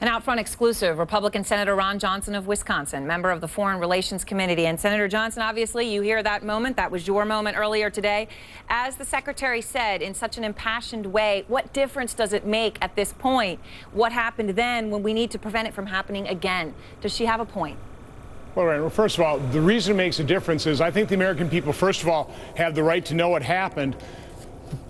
An Out Front exclusive, Republican Senator Ron Johnson of Wisconsin, member of the Foreign Relations Committee. And Senator Johnson, obviously, you hear that moment. That was your moment earlier today. As the secretary said in such an impassioned way, what difference does it make at this point? What happened then when we need to prevent it from happening again? Does she have a point? Well, first of all, the reason it makes a difference is I think the American people, first of all, have the right to know what happened.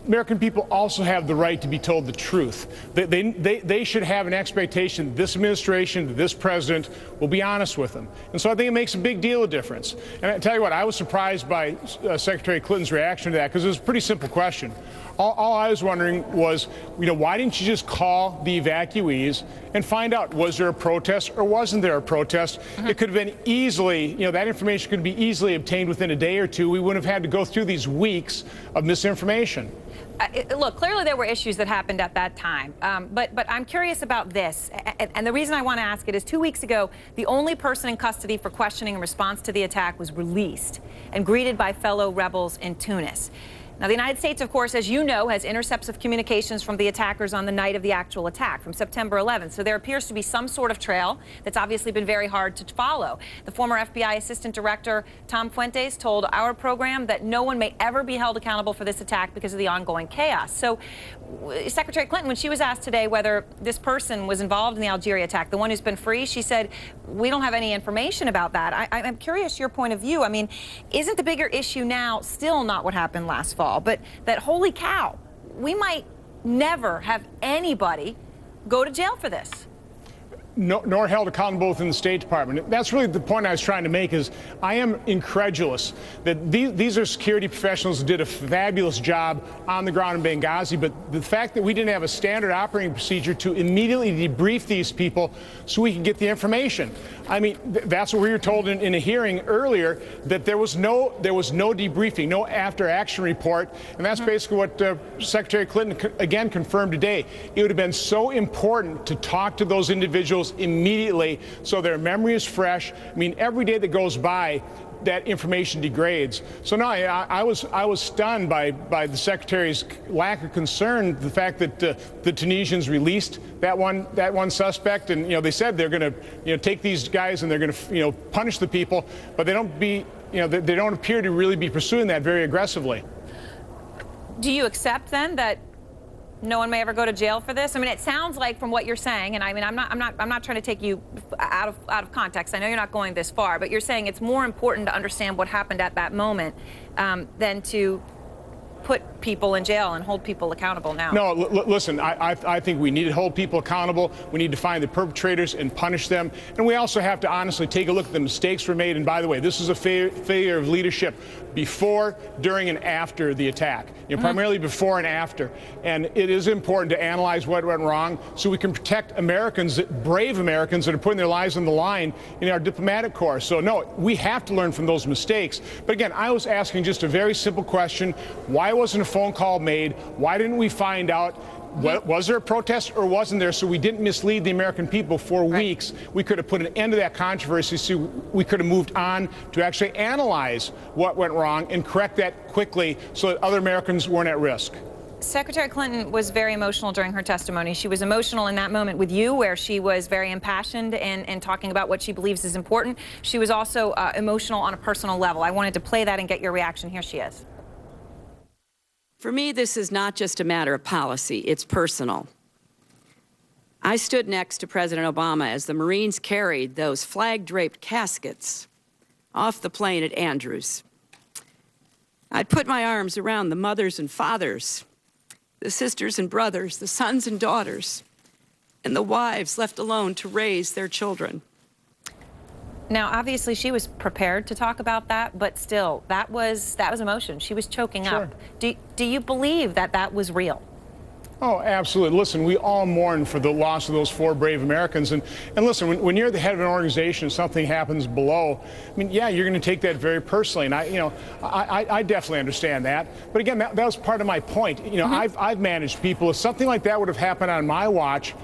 American people also have the right to be told the truth. They should have an expectation this administration, this president will be honest with them. And so I think it makes a big deal of difference. And I tell you what, I was surprised by Secretary Clinton's reaction to that because it was a pretty simple question. All I was wondering was, why didn't you just call the evacuees and find out, was there a protest or wasn't there a protest? It could have been easily, that information could be easily obtained within a day or two. We wouldn't have had to go through these weeks of misinformation. Look, clearly there were issues that happened at that time, but I'm curious about this, and the reason I want to ask it is 2 weeks ago, the only person in custody for questioning in response to the attack was released and greeted by fellow rebels in Tunis. Now, the United States, of course, as you know, has intercepts of communications from the attackers on the night of the actual attack, from September 11th. So there appears to be some sort of trail that's obviously been very hard to follow. The former FBI Assistant Director Tom Fuentes told our program that no one may ever be held accountable for this attack because of the ongoing chaos. So Secretary Clinton, when she was asked today whether this person was involved in the Algeria attack, the one who's been free, she said, we don't have any information about that. I'm curious your point of view. I mean, isn't the bigger issue now still not what happened last fall, but that, holy cow, we might never have anybody go to jail for this? Nor held accountable within the State Department. That's really the point I was trying to make is I am incredulous that these are security professionals who did a fabulous job on the ground in Benghazi, but the fact that we didn't have a standard operating procedure to immediately debrief these people so we can get the information. I mean, that's what we were told in a hearing earlier, that there was no debriefing, no after action report, and that's basically what Secretary Clinton again confirmed today. It would have been so important to talk to those individuals immediately so their memory is fresh. I mean, every day that goes by, that information degrades. So no, I was stunned by the Secretary's lack of concern, the fact that the Tunisians released that one suspect, and they said they're going to take these guys and they're going to punish the people, but they don't appear to really be pursuing that very aggressively. Do you accept then that no one may ever go to jail for this? I mean, it sounds like from what you're saying, and I mean, I'm not trying to take you out of context. I know you're not going this far, but you're saying it's more important to understand what happened at that moment than to put people in jail and hold people accountable now. No, listen, I think we need to hold people accountable. We need to find the perpetrators and punish them. And we also have to honestly take a look at the mistakes were made. And by the way, this is a failure of leadership before, during, and after the attack. Primarily before and after. And it is important to analyze what went wrong so we can protect Americans, brave Americans that are putting their lives on the line in our diplomatic corps. So no, we have to learn from those mistakes. But again, I was asking just a very simple question. Why wasn't a phone call made? Why didn't we find out? Was there a protest or wasn't there? So we didn't mislead the American people for weeks. We could have put an end to that controversy. So we could have moved on to actually analyze what went wrong and correct that quickly so that other Americans weren't at risk. Secretary Clinton was very emotional during her testimony. She was emotional in that moment with you, where she was very impassioned and talking about what she believes is important. She was also emotional on a personal level. I wanted to play that and get your reaction. Here she is. For me, this is not just a matter of policy, it's personal. I stood next to President Obama as the Marines carried those flag-draped caskets off the plane at Andrews. I'd put my arms around the mothers and fathers, the sisters and brothers, the sons and daughters, and the wives left alone to raise their children. Now, obviously, she was prepared to talk about that, but still, that was emotion. She was choking up. Do you believe that that was real? Oh, absolutely. Listen, we all mourn for the loss of those 4 brave Americans. And listen, when you're the head of an organization and something happens below, I mean, yeah, you're going to take that very personally. And I definitely understand that. But again, that was part of my point. I've managed people. If something like that would have happened on my watch,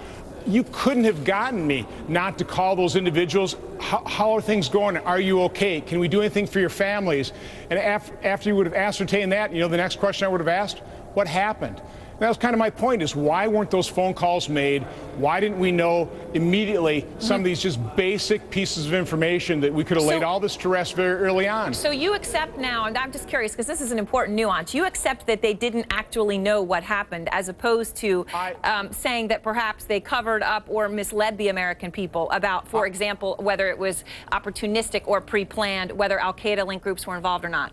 you couldn't have gotten me not to call those individuals. How are things going? Are you okay? Can we do anything for your families? And after you would have ascertained that, the next question I would have asked, what happened? That was kind of my point, is why weren't those phone calls made? Why didn't we know immediately some of these just basic pieces of information that we could have laid all this to rest very early on? So you accept now, and I'm just curious because this is an important nuance, you accept that they didn't actually know what happened as opposed to saying that perhaps they covered up or misled the American people about, for example, whether it was opportunistic or pre-planned, whether al-Qaeda linked groups were involved or not?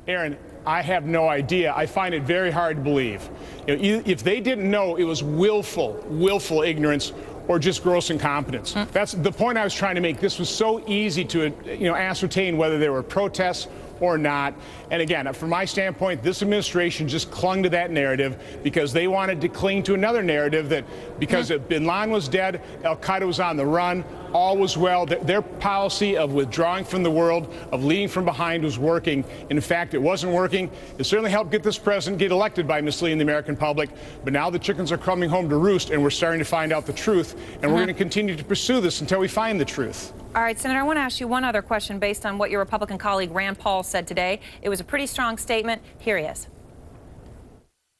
Erin, I have no idea. I find it very hard to believe. If they didn't know, it was willful ignorance or just gross incompetence. That's the point I was trying to make. This was so easy to ascertain whether there were protests or not. And again, from my standpoint, this administration just clung to that narrative because they wanted to cling to another narrative that because bin Laden was dead, al-Qaeda was on the run, all was well. Their policy of withdrawing from the world, of leading from behind, was working. In fact, it wasn't working. It certainly helped get this president get elected by misleading the American public. But now the chickens are coming home to roost, and we're starting to find out the truth. And we're going to continue to pursue this until we find the truth. All right, Senator, I want to ask you one other question based on what your Republican colleague Rand Paul said today. It was a pretty strong statement. Here he is.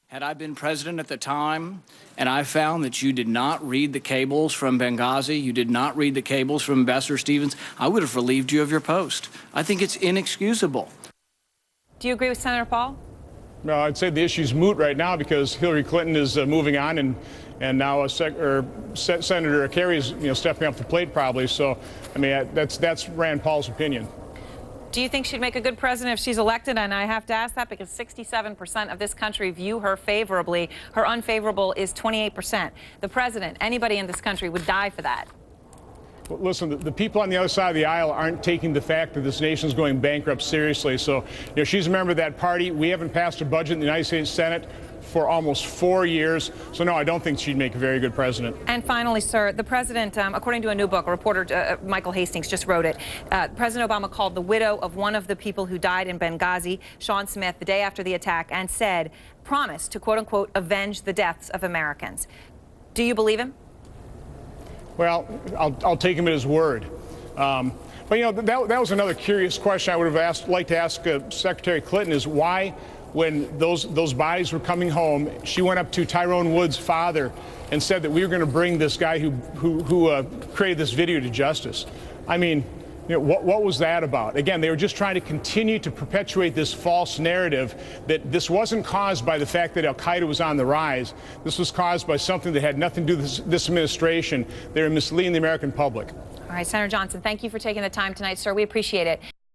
Had I been president at the time and I found that you did not read the cables from Benghazi, you did not read the cables from Ambassador Stevens, I would have relieved you of your post. I think it's inexcusable. Do you agree with Senator Paul? No, I'd say the issue's moot right now because Hillary Clinton is moving on, and now Senator Kerry is stepping up the plate probably. So, I mean, that's Rand Paul's opinion. Do you think she'd make a good president if she's elected? And I have to ask that because 67% of this country view her favorably. Her unfavorable is 28%. The president, anybody in this country would die for that. Well, listen, the people on the other side of the aisle aren't taking the fact that this nation is going bankrupt seriously. So, she's a member of that party. We haven't passed a budget in the United States Senate for almost 4 years. So, no, I don't think she'd make a very good president. And finally, sir, the president, according to a new book, a reporter, Michael Hastings, just wrote it. President Obama called the widow of one of the people who died in Benghazi, Sean Smith, the day after the attack, and said, promised to, quote unquote, avenge the deaths of Americans. Do you believe him? Well, I'll take him at his word. But, that was another curious question I would have liked to ask Secretary Clinton is why, when those bodies were coming home, she went up to Tyrone Woods' father and said that we were going to bring this guy who created this video to justice. I mean, what was that about? Again, they were just trying to continue to perpetuate this false narrative that this wasn't caused by the fact that al-Qaeda was on the rise. This was caused by something that had nothing to do with this administration. They were misleading the American public. All right, Senator Johnson, thank you for taking the time tonight, sir. We appreciate it.